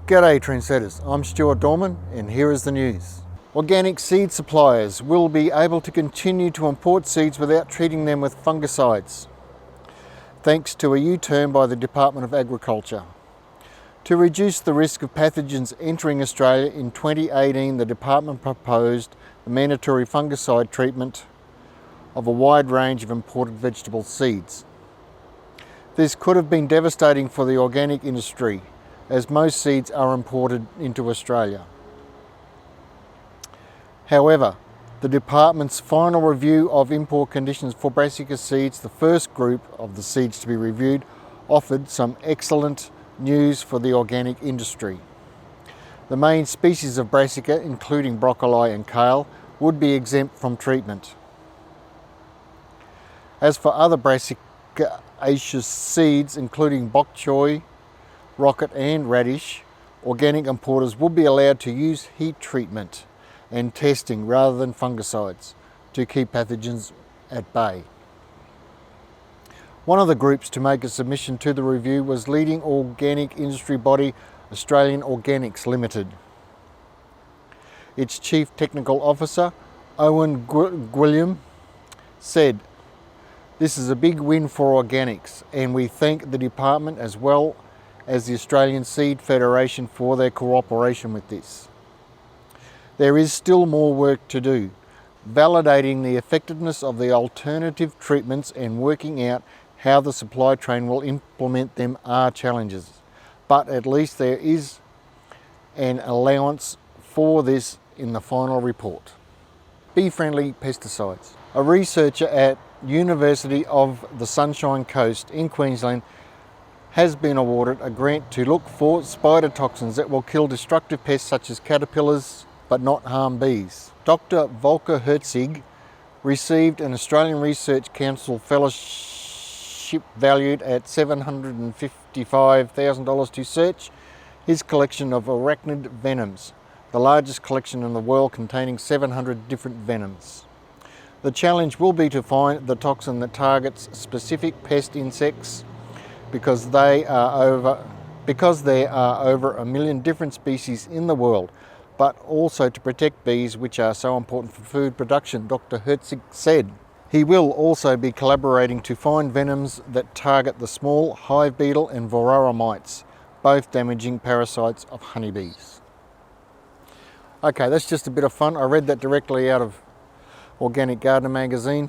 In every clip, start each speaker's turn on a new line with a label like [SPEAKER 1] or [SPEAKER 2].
[SPEAKER 1] G'day trendsetters, I'm Stuart Dorman and here is the news. Organic seed suppliers will be able to continue to import seeds without treating them with fungicides, thanks to a U-turn by the Department of Agriculture. To reduce the risk of pathogens entering Australia, in 2018 the department proposed the mandatory fungicide treatment of a wide range of imported vegetable seeds. This could have been devastating for the organic industry, as most seeds are imported into Australia. However, the department's final review of import conditions for Brassica seeds, the first group of the seeds to be reviewed, offered some excellent news for the organic industry. The main species of Brassica, including broccoli and kale, would be exempt from treatment. As for other Brassicaceous seeds, including bok choy, rocket and radish, organic importers will be allowed to use heat treatment and testing rather than fungicides to keep pathogens at bay. One of the groups to make a submission to the review was leading organic industry body Australian Organics Limited. Its Chief Technical Officer, Owen Gwilliam, said, "This is a big win for organics and we thank the department as well as the Australian Seed Federation for their cooperation with this. There is still more work to do. Validating the effectiveness of the alternative treatments and working out how the supply chain will implement them are challenges, but at least there is an allowance for this in the final report." Beefriendly pesticides. A researcher at University of the Sunshine Coast in Queensland has been awarded a grant to look for spider toxins that will kill destructive pests such as caterpillars but not harm bees. Dr. Volker Herzig received an Australian Research Council fellowship valued at $755,000 to search his collection of arachnid venoms, the largest collection in the world containing 700 different venoms. The challenge will be to find the toxin that targets specific pest insects because there are over 1 million different species in the world, but also to protect bees, which are so important for food production, Dr. Herzig said. He will also be collaborating to find venoms that target the small hive beetle and varroa mites, both damaging parasites of honeybees. Okay, that's just a bit of fun. I read that directly out of Organic Gardener magazine.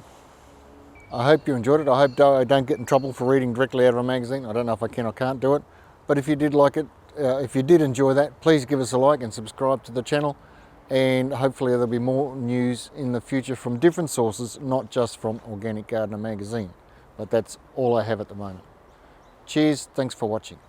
[SPEAKER 1] I hope you enjoyed it. I hope I don't get in trouble for reading directly out of a magazine. I don't know if I can or can't do it. But if you did like it, if you did enjoy that, please give us a like and subscribe to the channel. And hopefully there'll be more news in the future from different sources, not just from Organic Gardener magazine. But that's all I have at the moment. Cheers, thanks for watching.